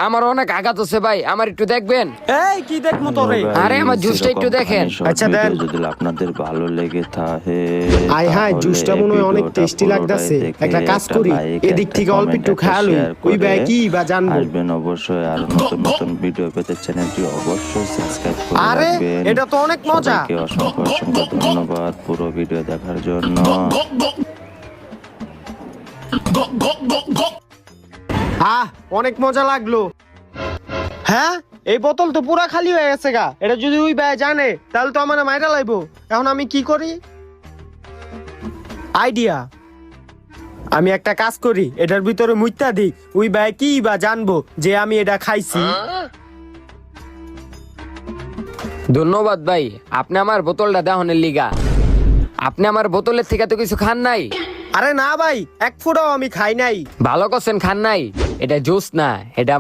আমার অনেক আঘাত হচ্ছে ভাই, আমার একটু দেখবেন। এই কি দেখমু তোরে? আরে আমার জুসটা একটু দেখেন। আচ্ছা দেন। যদি আপনাদের ভালো লেগে থাকে আয় হায়, তাহলে জুসটা মনে হয় অনেক ভিডিওটা টেস্টি পুরোটাই লাগতাছে। দেখে একটা কাজ করি, লাইক, এদিক একটা থেকে অল্প কমেন্ট, একটু একটা খেয়ালই শেয়ার ওই করে ভাই কি বা জানবো। আসবেন অবশ্যই। আর নতুন নতুন ভিডিও পেতে চ্যানেলটি অবশ্যই সাবস্ক্রাইব করে আরে রাখবেন। এটা তো অনেক মজা। সবাইকে অসংখ্য অসংখ্য ধন্যবাদ পুরো ভিডিও দেখার জন্য। অনেক মজা লাগলো। হ্যাঁ, এই বোতল তো পুরা খালি হয়ে গেছে গা। এটা যদি ওই ভাই জানে তাহলে তো আমার মাইরা লাইবো। এখন আমি কি করি? আইডিয়া, আমি একটা কাজ করি, এটার ভিতরে মুইতা দিই। ওই ভাই কি বা জানবো যে আমি এটা খাইছি। ধন্যবাদ ভাই, আপনি আমার বোতলটা দেহনের লিগা। আপনি আমার বোতলের থেকে তো কিছু খান নাই। আরে না ভাই, এক ফুটাও আমি খাই নাই। ভালো করছেন খান নাই, এটা জুস না, এটা আমার